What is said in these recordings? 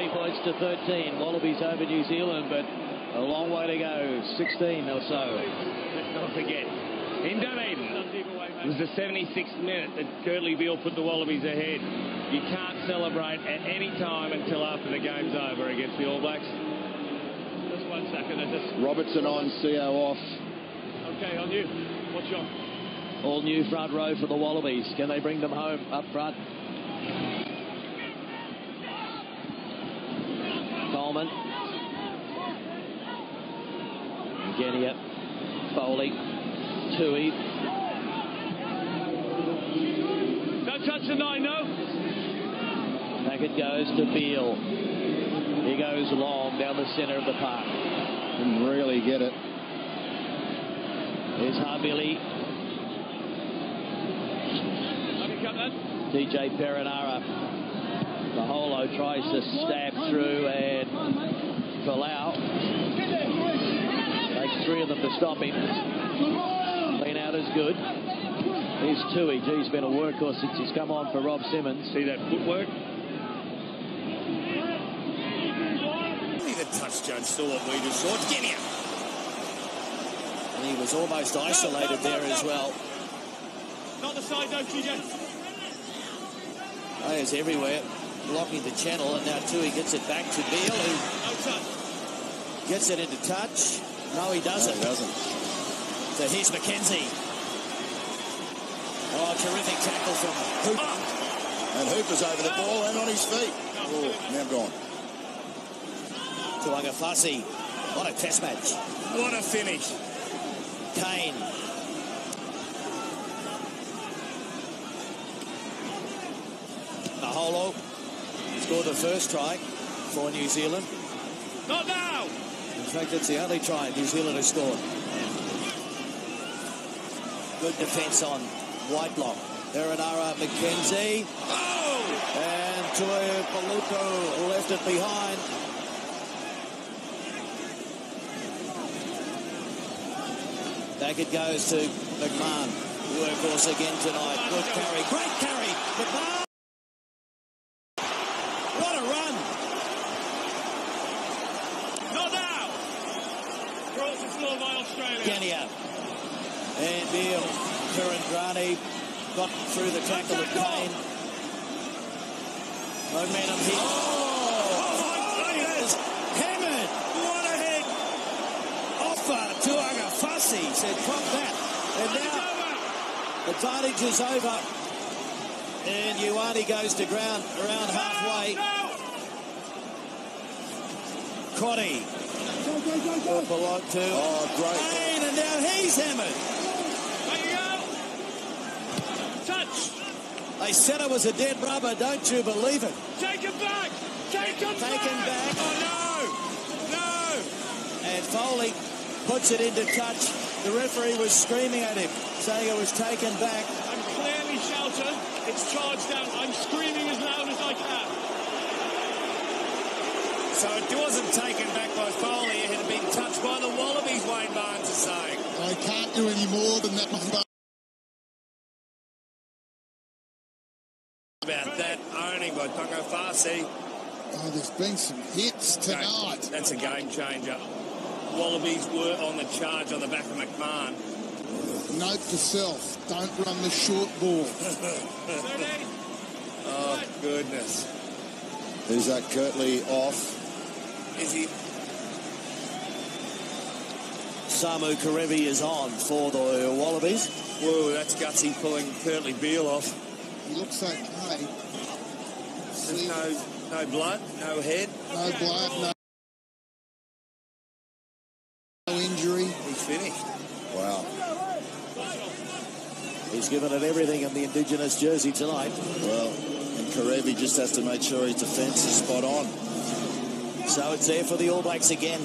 20 points to 13. Wallabies over New Zealand, but a long way to go. 16 or so. Let's not forget, in Dunedin, it was the 76th minute that Curtly Beale put the Wallabies ahead. You can't celebrate at any time until after the game's over against the All Blacks. Just 1 second. Robertson on, CO off. Okay, on you. What's your... All new front row for the Wallabies. Can they bring them home up front? Coleman. Genia. Foley. Tui. Don't touch the 9, no. Back it goes to Beale. He goes long down the centre of the park. Didn't really get it. Here's Havili. DJ Perinara. Maholo tries to stab through, and Palau takes 3 of them to stop him. Clean out is good. Here's Tui. He's been a workhorse since he's come on for Rob Simmons. See that footwork? The touch judge saw what we just saw. Genia. And he was almost isolated there as well. Not the side, no, TJ. Players everywhere blocking the channel, and now Tui gets it back to Beale, who gets it into touch. No, he doesn't. No, he doesn't. So here's McKenzie. Oh, terrific tackle from Hooper. And Hooper's over the ball and on his feet. Oh, now gone. Tuangafasi. What a test match. What a finish. Kane. Maholo scored the first try for New Zealand. Not now! In fact, it's the only try New Zealand has scored. Good defence on Whitelock. Perinara, McKenzie. Oh! And Tuipalupo left it behind. Back it goes to McMahon. Workhorse again tonight. Good carry. Great carry. McMahon. What a run. Not now! Cross is scored by Australia. Genia. And Beale. Kurandrani got through the tackle of Kane. Momentum hit. Oh my goodness! Hammered. What a head! Offer to Agafasi. Said, pop that. And now advantage is over. And Ioane goes to ground around halfway. Crotty. Belong to great. Kane, and now he's hammered. There you go. Touch. They said it was a dead rubber. Don't you believe it? Take him back. Take him back. Oh no! And Foley puts it into touch. The referee was screaming at him, saying it was taken back. I'm clearly shouting. It's charged out. I'm screaming as loud as I can. So it wasn't taken back by Foley. It had been touched by the Wallabies, Wayne Barnes is saying. I can't do any more than that. About that owning by Tuangafasi. Oh, there's been some hits tonight. That's a game changer. Wallabies were on the charge on the back of McMahon. Note to self, don't run the short ball. Oh, goodness. Who's that? Curtly off. Is he? Samu Kerevi is on for the Wallabies. Whoa, that's gutsy pulling Curtly Beale off. He looks okay. There's no blood, no head. No blood, no injury. He's finished. Wow. He's given it everything in the Indigenous jersey tonight. Well, and Karevi just has to make sure his defence is spot on. So it's there for the All Blacks again.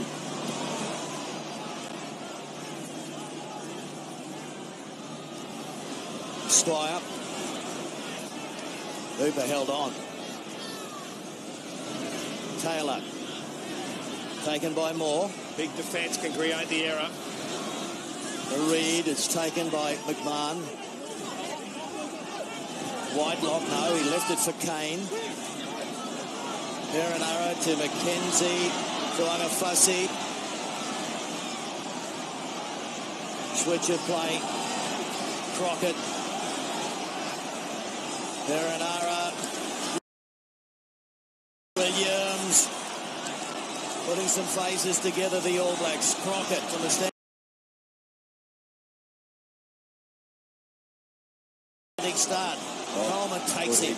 Squire. Hooper held on. Taylor. Taken by Moore. Big defence can create the error. The read is taken by McMahon. Whitelock, no, he left it for Kane. Perenara to McKenzie to Agafasi. Switch of play. Crockett. Perenara. Williams. Putting some phases together, the All Blacks. Crockett from the standing start. Coleman takes him.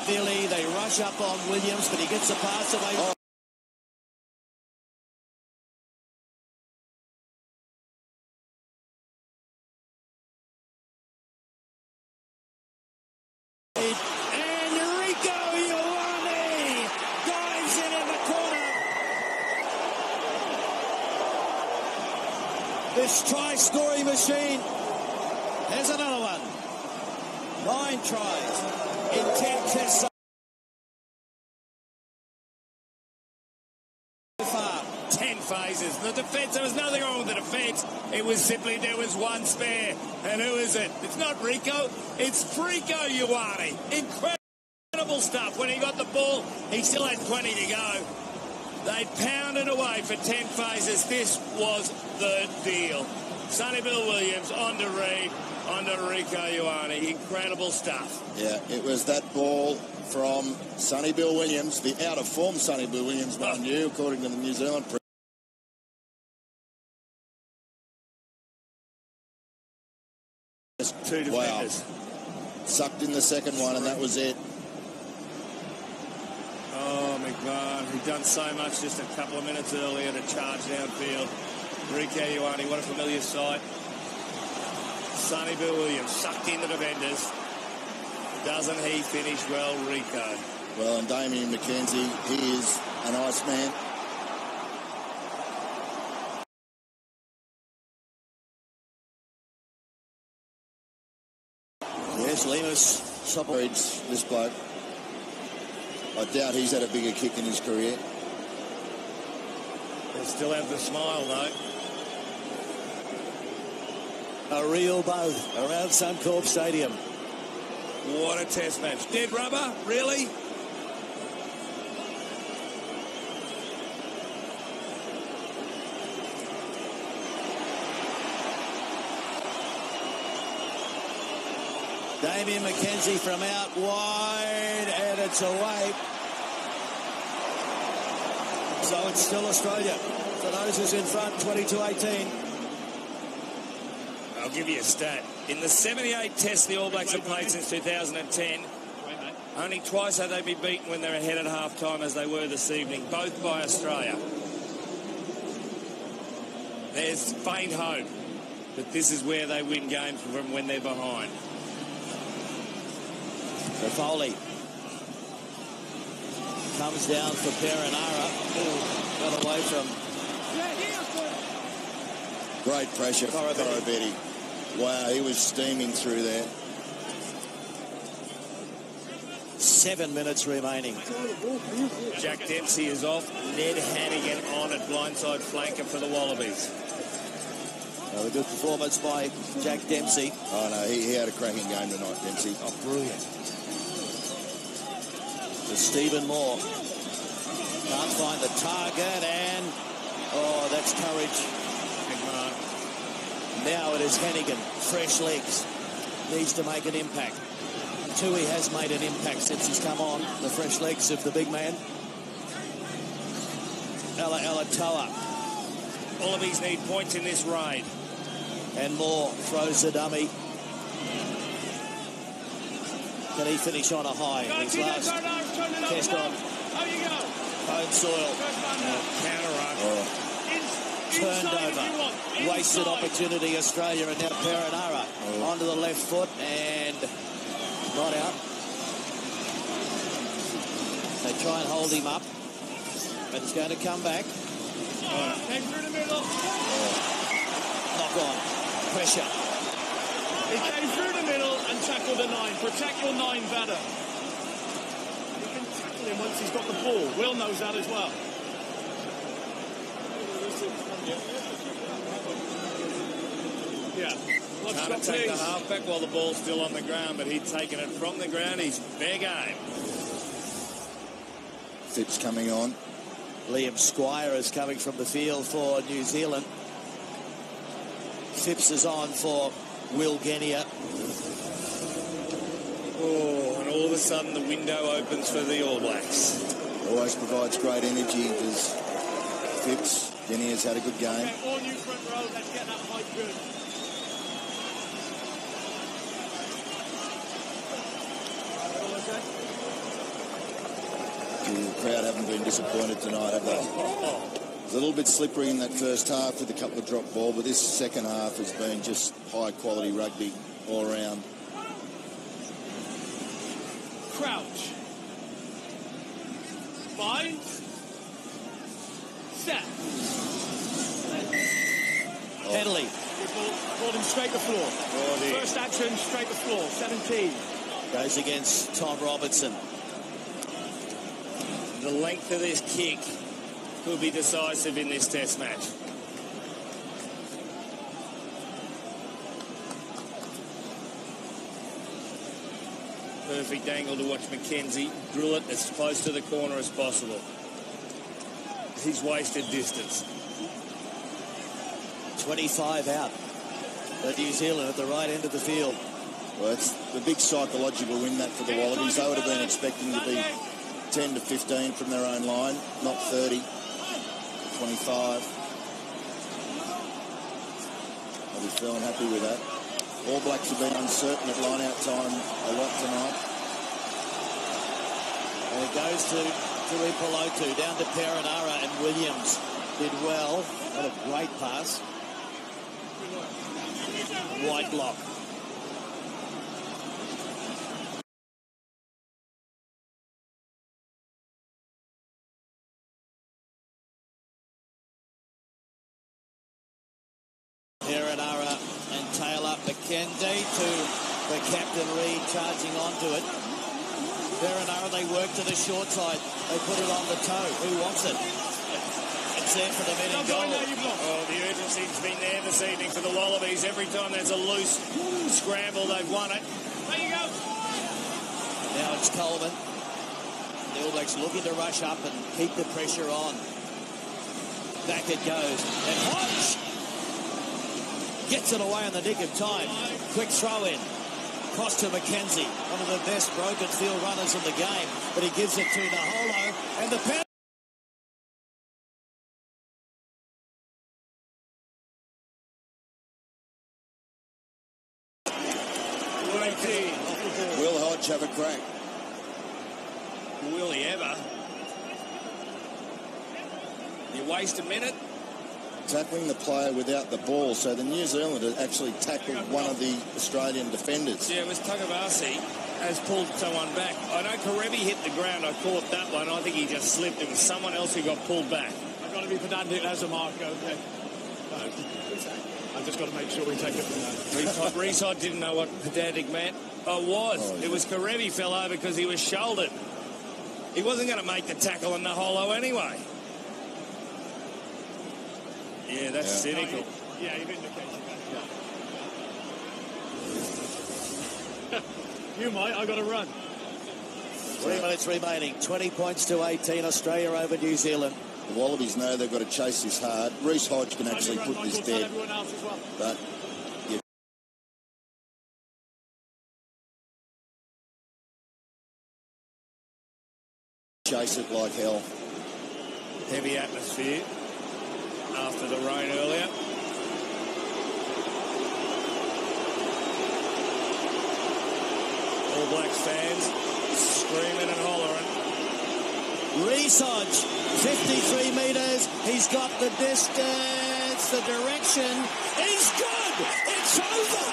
Billy, they rush up on Williams, but he gets the pass away. And Rico Ioane dives in the corner. This try-scoring machine has another one. 9 tries. In 10 tests so far. 10 phases. The defence, there was nothing wrong with the defence. It was simply there was one spare. And who is it? It's not Rico. It's Rico Ioane. Incredible stuff. When he got the ball, he still had 20 to go. They pounded away for 10 phases. This was the deal. Sonny Bill Williams on to Reid. Under Rico Ioane. Incredible stuff. Yeah, it was that ball from Sonny Bill Williams, the out-of-form Sonny Bill Williams, mind you, according to the New Zealand press. Two defenders. Wow. Sucked in the second one, and that was it. Oh, McMahon. He'd done so much just a couple of minutes earlier to charge downfield. Rico Ioane, what a familiar sight. Sonny Bill Williams sucked in the defenders. Doesn't he finish well, Rico? Well, and Damien McKenzie, he is an ice man. Yes, Lemus Reads this bloke. I doubt he's had a bigger kick in his career. They still have the smile, though. A real both around Suncorp Stadium. What a test match. Dead rubber? Really? Damien McKenzie from out wide, and it's away. So it's still Australia. For those who's in front, 22-18. I'll give you a stat. In the 78 tests the All Blacks have played since 2010, only twice have they been beaten when they're ahead at half-time, as they were this evening, both by Australia. There's faint hope that this is where they win games from when they're behind. So Foley comes down for Perenara. Got away from great pressure for Korobetti. Wow, he was steaming through there. 7 minutes remaining. Jack Dempsey is off. Ned Hannigan on at blindside flanker for the Wallabies. A good performance by Jack Dempsey. Oh, no, he had a cracking game tonight, Dempsey. Oh, brilliant. To Stephen Moore. Can't find the target, and oh, that's courage. Now it is Hannigan. Fresh legs. Needs to make an impact. Tui has made an impact since he's come on. The fresh legs of the big man. Alatoa. Wallabies need points in this raid. And Moore throws the dummy. Can he finish on a high? His last test on home soil. Counter-ruck. Turned over. Wasted opportunity, Australia, and now Perenara onto the left foot and not out. They try and hold him up, but it's going to come back. Came through the middle. Knock on. Pressure. He came through the middle and tackled the 9. Protect your 9 better. You can tackle him once he's got the ball. Will knows that as well. Yeah. Can't attack the halfback while the ball's still on the ground, but he'd taken it from the ground. He's fair game. Phipps coming on. Liam Squire is coming from the field for New Zealand. Phipps is on for Will Genia. Oh, and all of a sudden the window opens for the All Blacks. Always provides great energy. Does Phipps. Genia's had a good game. Okay, all new front row, let's get that height good. The crowd haven't been disappointed tonight, have they? It's a little bit slippery in that first half with a couple of drop ball, but this second half has been just high-quality rugby all around. Crouch. 5. Set. Henley. Ball him straight to the floor. First action, straight to the floor. 17. Goes against Tom Robertson. The length of this kick could be decisive in this test match. Perfect angle to watch McKenzie drill it as close to the corner as possible. He's wasted distance. 25 out. But New Zealand at the right end of the field. Well, it's the big psychological win that for the Wallabies. They would have been expecting to be 10 to 15 from their own line, not 30, 25. I'll be feeling happy with that. All Blacks have been uncertain at line-out time a lot tonight. And it goes to Ipolotu, down to Perenara, and Williams did well. What a great pass. Whitelock. Perenara and Taylor. McKenzie to the captain Reid, charging onto it. Perenara, they work to the short side. They put it on the toe. Who wants it? It's there for the men in goal. Oh, the urgency's been there this evening for the Wallabies. Every time there's a loose scramble, they've won it. There you go. Now it's Coleman. The All Blacks looking to rush up and keep the pressure on. Back it goes. And Hodge gets it away in the nick of time. Quick throw in. Cross to McKenzie, one of the best broken field runners in the game. But he gives it to Naholo. And the penalty. Will Hodge have a crack? Will he ever? You waste a minute. Tackling the player without the ball, so the New Zealander actually tackled one of the Australian defenders. Yeah, it was Tagavasi has pulled someone back. I know Karevi hit the ground. I caught that one. I think he just slipped. It was someone else who got pulled back. I've got to be pedantic as a mark, okay. I've just got to make sure we take it from that. Reese didn't know what pedantic meant. Oh, yeah. It was Karevi fell over because he was shouldered. He wasn't going to make the tackle in the holo anyway. Yeah, that's cynical. Yeah, you've indicated that. You might. I've got to run. 3 minutes remaining. 20 points to 18. Australia over New Zealand. The Wallabies know they've got to chase this hard. Reece Hodge can actually put this dead. But you chase it like hell. Heavy atmosphere after the rain earlier. All Blacks fans screaming and hollering. Reece Hodge, 53 metres. He's got the distance, the direction. He's good. It's over.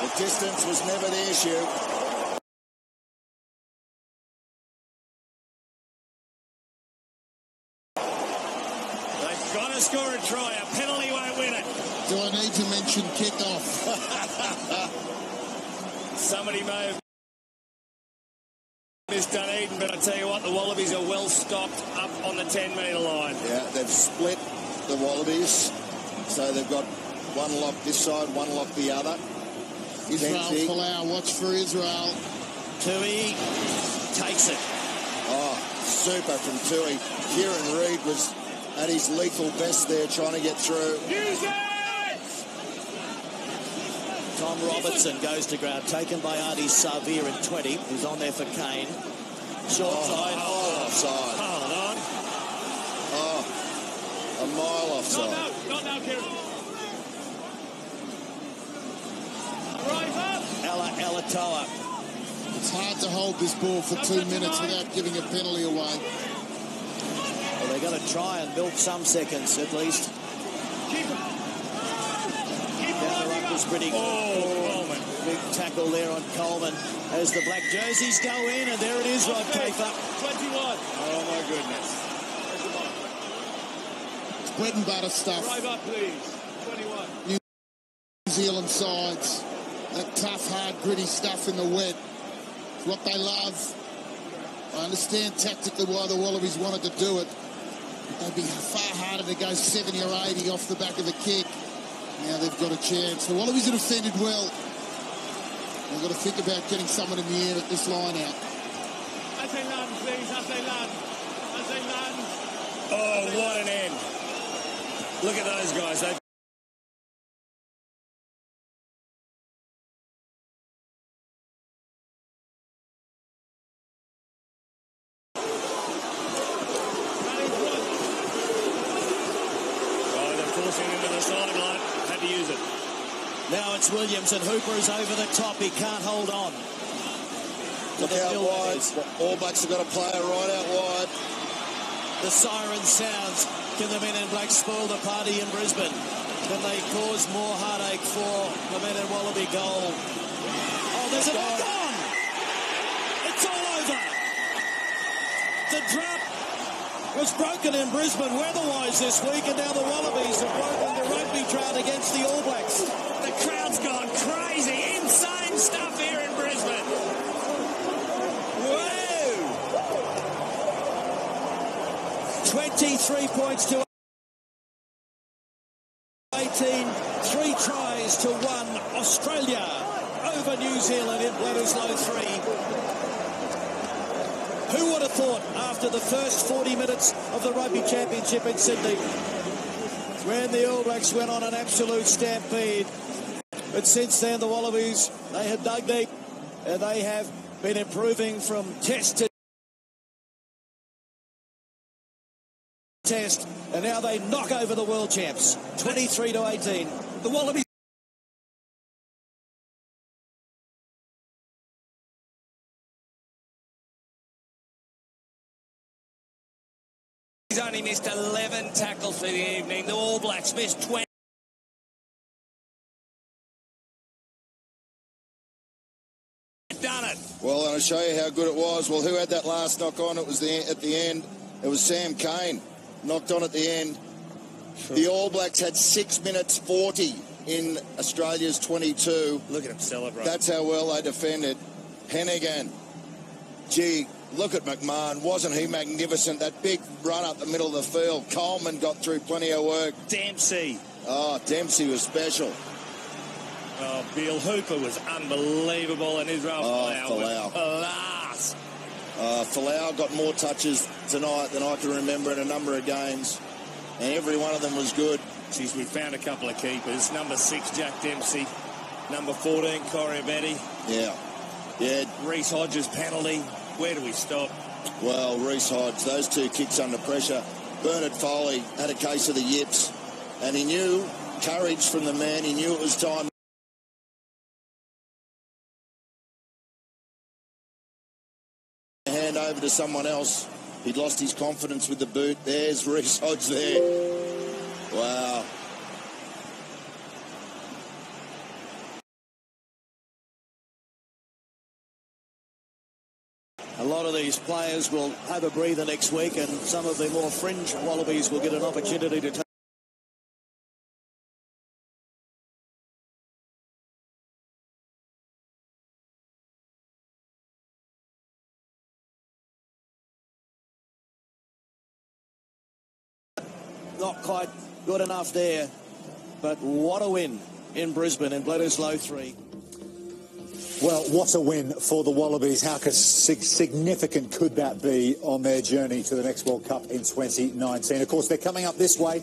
The distance was never the issue. They've got to score a try. A penalty won't win it. Do I need to mention kick-off? Somebody may have missed Dunedin, but I tell you what, the Wallabies are well stocked up on the 10-metre line. Yeah, they've split the Wallabies, so they've got One lock this side, one lock the other. Israel Kenzie. Folau, watch for Israel. Tui takes it. Oh, super from Tui. Kieran Reid was at his lethal best there trying to get through. Use it! Tom Robertson goes to ground, taken by Artie Savir in 20, who's on there for Kane. Short side. Oh, offside. Hold on. Oh, a mile offside. Not now, Kieran. Rise up. Alatoa. It's hard to hold this ball for 2 minutes without giving a penalty away. Well, they're going to try and milk some seconds at least. Keep Down the ruck was pretty good. Coleman. Big tackle there on Coleman as the black jerseys go in, and there it is, Rod Kafer. 21. Oh, my goodness. It's bread and butter stuff. Drive up, please. 21. New Zealand sides. That tough, hard, gritty stuff in the wet. It's what they love. I understand tactically why the Wallabies wanted to do it. They'd be far harder to go 70 or 80 off the back of a kick. Now they've got a chance. The Wallabies have defended well. They've got to think about getting someone in the air at this line out. As they land, please. As they land. As they land. Oh, what an end. Look at those guys. They've Now it's Williams, and Hooper is over the top. He can't hold on. Look out wide. All Blacks have got a player right out wide. The siren sounds. Can the men in black spoil the party in Brisbane? Can they cause more heartache for the men in Wallaby goal? Oh, there's a knock on! It's all over! The drought was broken in Brisbane weather-wise this week, and now the Wallabies have broken the rugby drought against the All Blacks. The crowd's gone crazy. Insane stuff here in Brisbane. Whoa! 23 points to 18. 3 tries to 1. Australia over New Zealand in Bledisloe 3. Who would have thought after the first 40 minutes of the Rugby Championship in Sydney, when the All Blacks went on an absolute stampede, but since then the Wallabies, they have dug deep and they have been improving from test to test, and now they knock over the world champs 23-18. The Wallabies. He's only missed 11 tackles for the evening. The All Blacks missed 20. Done it. Well, and I'll show you how good it was. Well, who had that last knock on? It was at the end. It was Sam Cane. Knocked on at the end. Sure. The All Blacks had 6 minutes 40 in Australia's 22. Look at him celebrate. That's how well they defended. Hennigan. Gee, look at McMahon. Wasn't he magnificent? That big run up the middle of the field. Coleman got through plenty of work. Dempsey. Oh, Dempsey was special. Oh, Bill Hooper was unbelievable, and Israel Folau was class. Folau got more touches tonight than I can remember in a number of games, and every one of them was good. Geez, we found a couple of keepers. Number 6, Jack Dempsey. Number 14, Corey Betty. Yeah. Reece Hodges penalty. Where do we stop? Well, Reece Hodges, those two kicks under pressure. Bernard Foley had a case of the yips, and he knew courage from the man. He knew it was time. Hand over to someone else. He'd lost his confidence with the boot. There's Reece Hodges there. Wow. A lot of these players will have a breather next week, and some of the more fringe Wallabies will get an opportunity to take. Not quite good enough there. But what a win in Brisbane in Bledisloe 3. Well, what a win for the Wallabies. How significant could that be on their journey to the next World Cup in 2019? Of course, they're coming up this way.